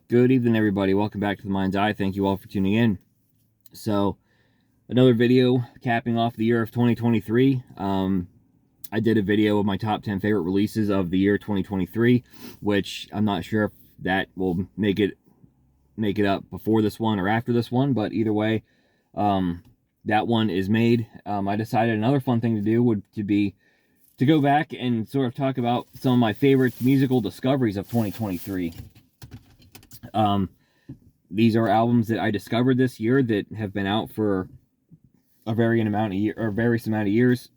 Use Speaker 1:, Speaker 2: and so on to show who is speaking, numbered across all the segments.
Speaker 1: Good evening, everybody. Welcome back to the Mind's Eye. Thank you all for tuning in. So, another video capping off the year of 2023. I did a video of my top 10 favorite releases of the year 2023, which I'm not sure if that will make it up before this one or after this one, but either way, that one is made. I decided another fun thing to do would be to go back and sort of talk about some of my favorite musical discoveries of 2023. These are albums that I discovered this year that have been out for a various amount of years,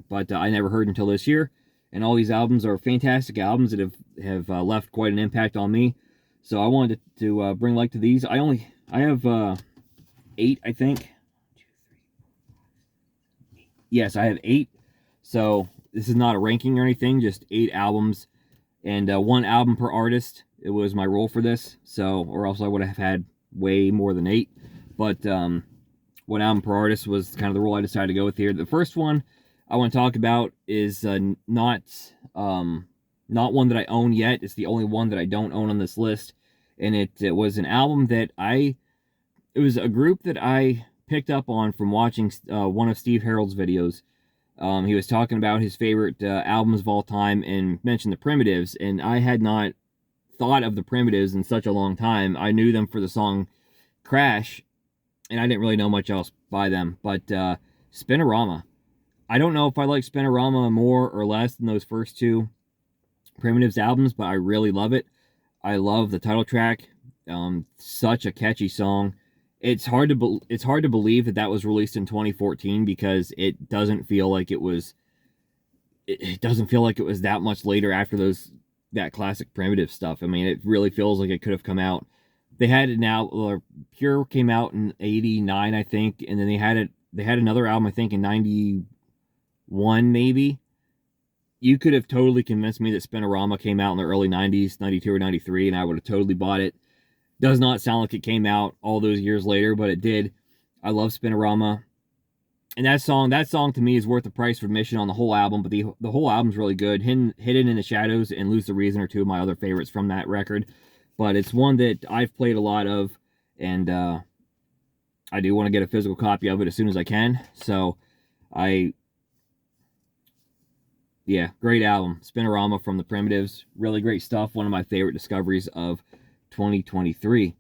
Speaker 1: but I never heard until this year. And all these albums are fantastic albums that have left quite an impact on me. So I wanted to bring light to these. I have 8, I think. Yes, I have 8. So this is not a ranking or anything, just 8 albums and 1 album per artist. It was my rule for this, so, or else I would have had way more than 8. But 1 album per artist was kind of the rule I decided to go with here. The first one I want to talk about is not one that I own yet. It's the only one that I don't own on this list, and it was an album that it was a group that I picked up on from watching one of Steve Harold's videos. He was talking about his favorite albums of all time and mentioned the Primitives, and I had not thought of the Primitives in such a long time. I knew them for the song Crash, and I didn't really know much else by them. But Spinorama, I don't know if I like Spinorama more or less than those first 2 Primitives albums, but I really love it. I love the title track. Such a catchy song. It's hard to believe that was released in 2014 because it doesn't feel like it was. It doesn't feel like it was that much later after that classic Primitive stuff. I mean, it really feels like it could have come out. They had it now. Pure came out in '89, I think, and then they had another album, I think, in '91, maybe. You could have totally convinced me that Spinorama came out in the early '90s, '92 or '93, and I would have totally bought it. Does not sound like it came out all those years later, but it did. I love Spinorama. And that song to me is worth the price of admission on the whole album, but the whole album's really good. Hidden in the Shadows and Lose the Reason are 2 of my other favorites from that record. But it's one that I've played a lot of, and I do want to get a physical copy of it as soon as I can. So, great album. Spinorama from the Primitives. Really great stuff. One of my favorite discoveries of 2023.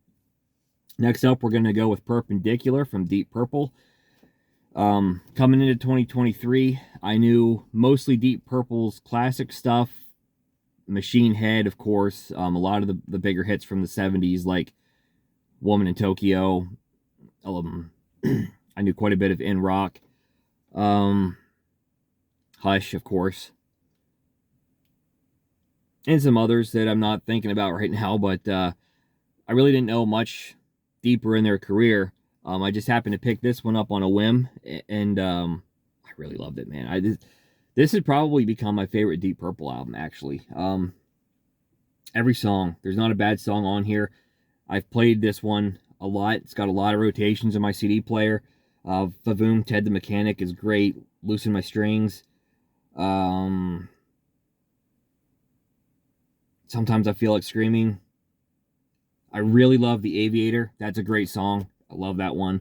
Speaker 1: Next up, we're going to go with Perpendicular from Deep Purple. Coming into 2023, I knew mostly Deep Purple's classic stuff. Machine Head, of course. A lot of the bigger hits from the 70s, like Woman in Tokyo. I knew quite a bit of In Rock. Hush, of course. And some others that I'm not thinking about right now, but I really didn't know much deeper in their career. I just happened to pick this one up on a whim, and I really loved it, man. This has probably become my favorite Deep Purple album, actually. Every song, there's not a bad song on here. I've played this one a lot. It's got a lot of rotations in my CD player. Vavoom, Ted the Mechanic is great. Loosen My Strings. Sometimes I Feel Like Screaming. I really love The Aviator. That's a great song. I love that one.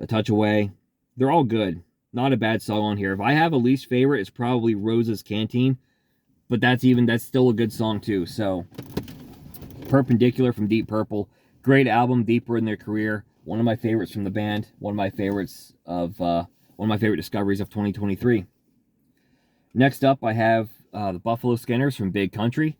Speaker 1: A Touch Away. They're all good. Not a bad song on here. If I have a least favorite, it's probably Rose's Canteen. But that's still a good song too. So, Perpendicular from Deep Purple. Great album, deeper in their career. One of my favorites from the band. One of my favorite discoveries of 2023. Next up, I have the Buffalo Skinners from Big Country.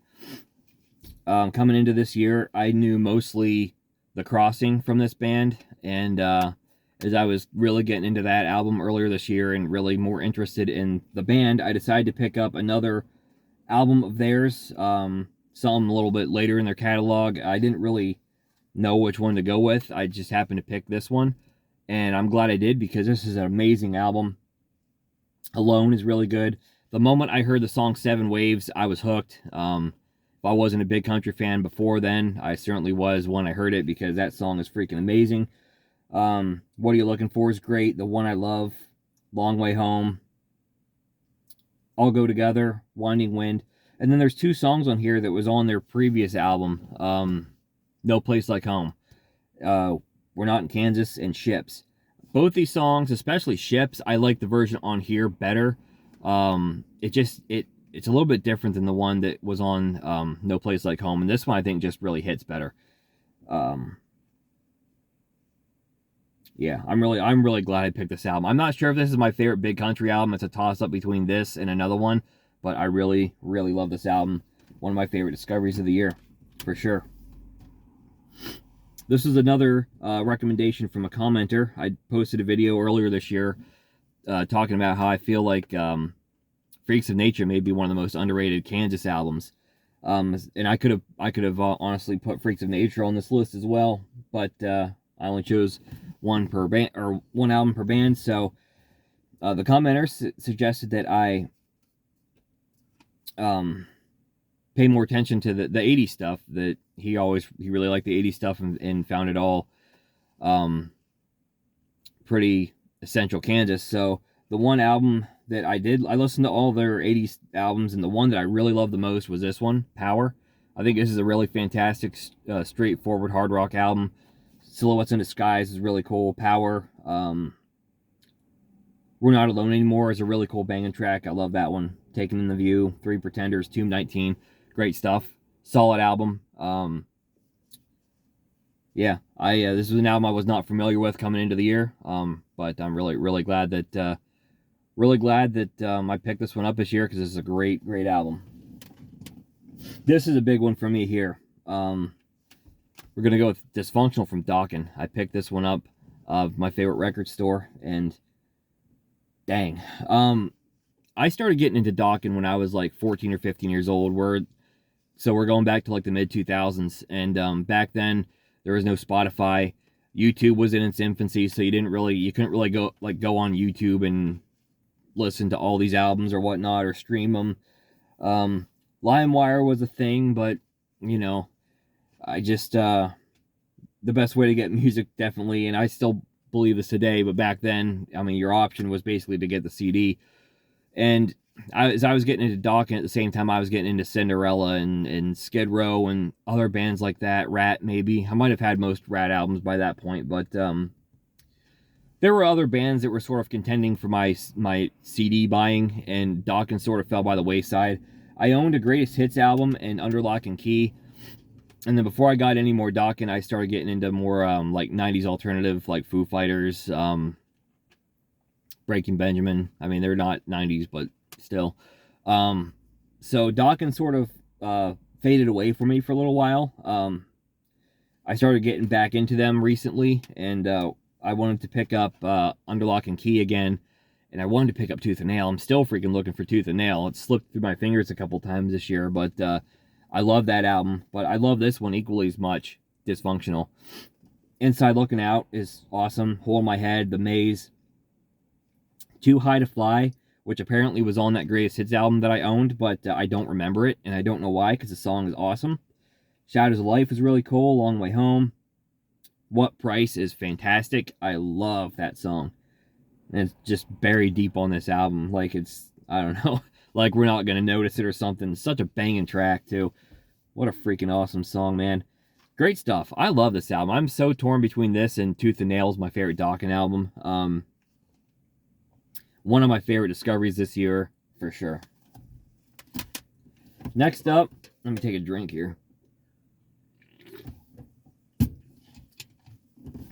Speaker 1: Coming into this year, I knew mostly The Crossing from this band, and as I was really getting into that album earlier this year and really more interested in the band, I decided to pick up another album of theirs, some a little bit later in their catalog. I didn't really know which one to go with. I just happened to pick this one, and I'm glad I did because this is an amazing album. Alone is really good. The moment I heard the song Seven Waves, I was hooked. If I wasn't a Big Country fan before then, I certainly was when I heard it because that song is freaking amazing. What Are You Looking For is great. The One I Love, Long Way Home, All Go Together, Winding Wind. And then there's 2 songs on here that was on their previous album. No Place Like Home, We're Not in Kansas, and Ships. Both these songs, especially Ships, I like the version on here better. It's a little bit different than the one that was on No Place Like Home, and this one I think just really hits better. Yeah, I'm really glad I picked this album. I'm not sure if this is my favorite big country album. It's a toss-up between this and another one, but I really, really love this album. One of my favorite discoveries of the year, for sure. This is another recommendation from a commenter. I posted a video earlier this year talking about how I feel like Freaks of Nature may be one of the most underrated Kansas albums. And I could have honestly put Freaks of Nature on this list as well, but I only chose one per band, or one album per band. So the commenter suggested that I pay more attention to the 80s stuff. That he really liked the 80s stuff and found it all pretty essential Kansas. So the one album that I listened to all their 80s albums, and the one that I really loved the most was this one, Power. I think this is a really fantastic, straightforward hard rock album. Silhouettes in the Skies is really cool. Power. We're Not Alone Anymore is a really cool banging track. I love that one. Taking in the View, Three Pretenders, Tomb 19. Great stuff. Solid album. Yeah, this was an album I was not familiar with coming into the year. But I'm really glad that I picked this one up this year, because this is a great album. This is a big one for me here. We're gonna go with Dysfunctional from Dokken. I picked this one up of my favorite record store, and dang, I started getting into Dokken when I was like 14 or 15 years old. So we're going back to like the mid 2000s, and back then there was no Spotify. YouTube was in its infancy, so you couldn't really go on YouTube and listen to all these albums or whatnot, or stream them. LimeWire was a thing, but you know, I just the best way to get music, definitely, and I still believe this today, but back then, I mean, your option was basically to get the CD. And as I was getting into Dokken, at the same time I was getting into Cinderella and Skid Row and other bands like that. Rat, maybe. I might have had most Rat albums by that point, but there were other bands that were sort of contending for my CD buying, and Dokken sort of fell by the wayside. I owned a Greatest Hits album and Under Lock and Key, and then before I got any more Dokken, I started getting into more like 90s alternative, like Foo Fighters, Breaking Benjamin. I mean, they're not 90s, but still. So Dokken sort of faded away from me for a little while. I started getting back into them recently, and I wanted to pick up Under Lock and Key again, and I wanted to pick up Tooth and Nail. I'm still freaking looking for Tooth and Nail. It slipped through my fingers a couple times this year, but I love that album. But I love this one equally as much, Dysfunctional. Inside Looking Out is awesome. Hole in My Head, The Maze. Too High to Fly, which apparently was on that Greatest Hits album that I owned, but I don't remember it, and I don't know why, because the song is awesome. Shadows of Life is really cool. Long Way Home. What Price is fantastic. I love that song. And it's just buried deep on this album. Like, it's, I don't know, like We're Not Gonna Notice It or something. Such a banging track, too. What a freaking awesome song, man. Great stuff. I love this album. I'm so torn between this and Tooth and Nail is my favorite Dokken album. One of my favorite discoveries this year, for sure. Next up, let me take a drink here.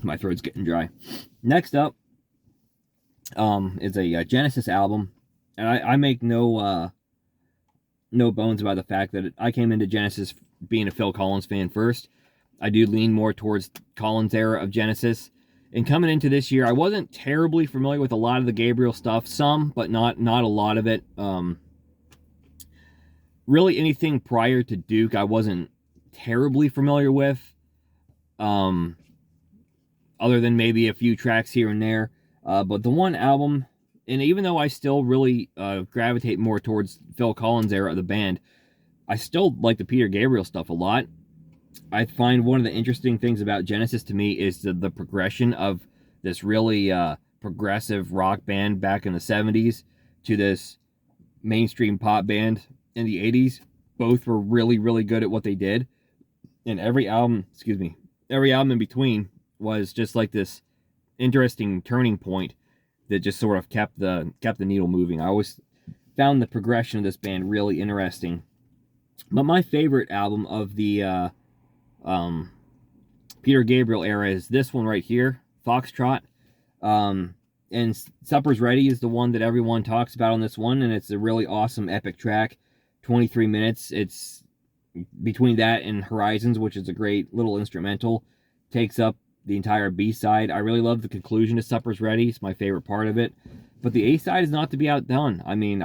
Speaker 1: My throat's getting dry. Next up is a Genesis album. And I make no bones about the fact that I came into Genesis being a Phil Collins fan first. I do lean more towards Collins era of Genesis. And coming into this year, I wasn't terribly familiar with a lot of the Gabriel stuff. Some, but not a lot of it. Really anything prior to Duke, I wasn't terribly familiar with. Other than maybe a few tracks here and there. But the one album, and even though I still really gravitate more towards Phil Collins era of the band, I still like the Peter Gabriel stuff a lot. I find one of the interesting things about Genesis to me is the progression of this really progressive rock band back in the 70s to this mainstream pop band in the 80s. Both were really, really good at what they did. And every album, excuse me, every album in between was just like this interesting turning point that just sort of kept the needle moving. I always found the progression of this band really interesting. But my favorite album of the um, Peter Gabriel era is this one right here, Foxtrot. And Supper's Ready is the one that everyone talks about on this one, and it's a really awesome epic track. 23 minutes. It's between that and Horizons, which is a great little instrumental, takes up the entire B-side. I really love the conclusion to Supper's Ready. It's my favorite part of it. But the A-side is not to be outdone. I mean,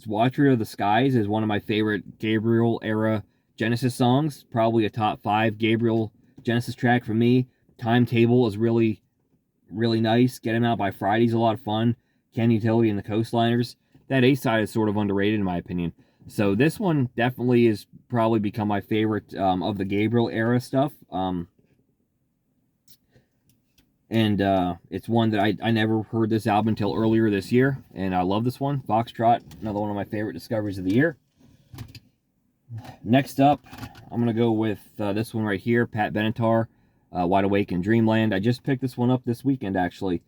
Speaker 1: Watcher of the Skies is one of my favorite Gabriel era Genesis songs. Probably a top 5 Gabriel Genesis track for me. Timetable is really, really nice. Get 'Em Out by Friday's a lot of fun. Ken Utility and the Coastliners. That A-side is sort of underrated in my opinion. So this one definitely has probably become my favorite of the Gabriel era stuff. It's one that I never heard this album until earlier this year, and I love this one. Foxtrot, another one of my favorite discoveries of the year. Next up, I'm going to go with this one right here, Pat Benatar, Wide Awake in Dreamland. I just picked this one up this weekend, actually.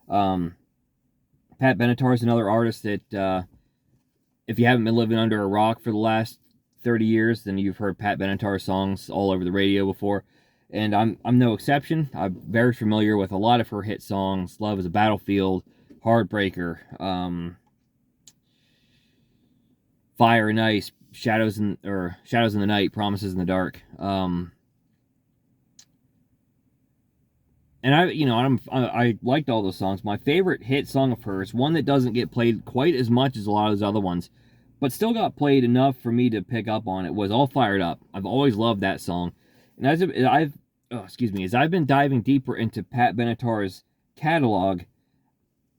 Speaker 1: Pat Benatar is another artist that, if you haven't been living under a rock for the last 30 years, then you've heard Pat Benatar songs all over the radio before. And I'm no exception. I'm very familiar with a lot of her hit songs. Love is a Battlefield, Heartbreaker, Fire and Ice, Shadows in the Night, Promises in the Dark. And I liked all those songs. My favorite hit song of hers, one that doesn't get played quite as much as a lot of those other ones, but still got played enough for me to pick up on it, was All Fired Up. I've always loved that song. And as I've been diving deeper into Pat Benatar's catalog,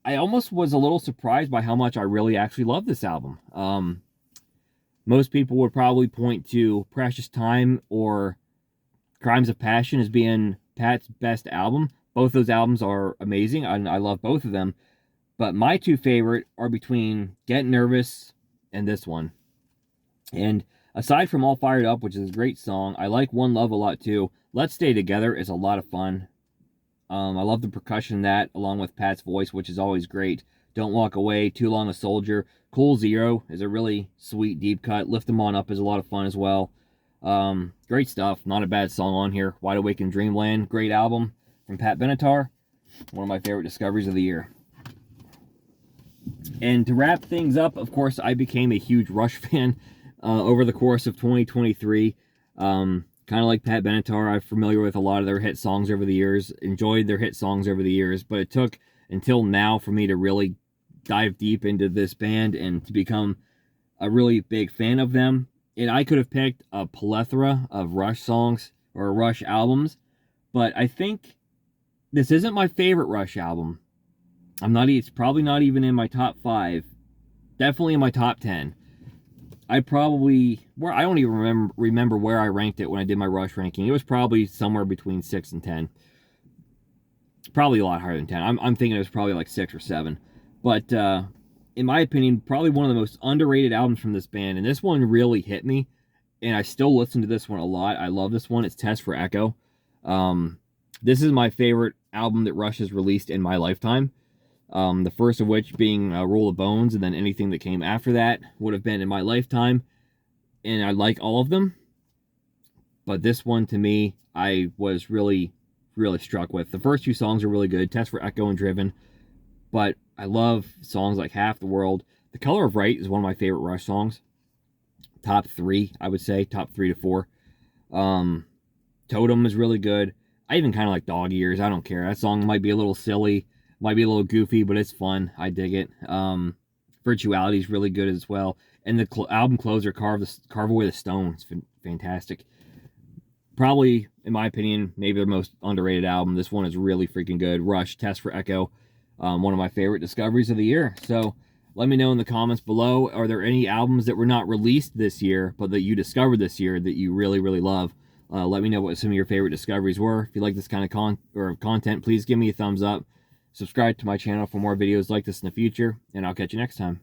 Speaker 1: I almost was a little surprised by how much I really actually love this album. Most people would probably point to Precious Time or Crimes of Passion as being Pat's best album. Both those albums are amazing, and I love both of them. But my two favorite are between Get Nervous and this one. And aside from All Fired Up, which is a great song, I like One Love a lot too. Let's Stay Together is a lot of fun. I love the percussion in that, along with Pat's voice, which is always great. Don't Walk Away, Too Long a Soldier. Cool Zero is a really sweet deep cut. Lift 'Em On Up is a lot of fun as well. Great stuff. Not a bad song on here. Wide Awake in Dreamland. Great album from Pat Benatar. One of my favorite discoveries of the year. And to wrap things up, of course, I became a huge Rush fan over the course of 2023. Kind of like Pat Benatar, I'm familiar with a lot of their hit songs over the years. Enjoyed their hit songs over the years. But it took until now for me to really dive deep into this band and to become a really big fan of them. And I could have picked a plethora of Rush songs or Rush albums, but I think this isn't my favorite Rush album. It's probably not even in my top 5. Definitely in my top 10. I don't even remember where I ranked it when I did my Rush ranking. It was probably somewhere between 6 and 10. Probably a lot higher than 10. I'm thinking it was probably like 6 or 7. But in my opinion, probably one of the most underrated albums from this band. And this one really hit me. And I still listen to this one a lot. I love this one. It's Test for Echo. This is my favorite album that Rush has released in my lifetime. The first of which being Roll of Bones, and then anything that came after that would have been in my lifetime. And I like all of them. But this one, to me, I was really, really struck with. The first 2 songs are really good. Test for Echo and Driven. But I love songs like Half the World. The Color of Right is one of my favorite Rush songs. Top 3, I would say. Top 3 to 4. Totem is really good. I even kind of like Dog Ears. I don't care. That song might be a little silly. Might be a little goofy, but it's fun. I dig it. Virtuality is really good as well. And the album closer, Carve Away the Stone, is fantastic. Probably, in my opinion, maybe their most underrated album. This one is really freaking good. Rush, Test for Echo. One of my favorite discoveries of the year. So let me know in the comments below, are there any albums that were not released this year, but that you discovered this year that you really, really love? Let me know what some of your favorite discoveries were. If you like this kind of content, please give me a thumbs up. Subscribe to my channel for more videos like this in the future, and I'll catch you next time.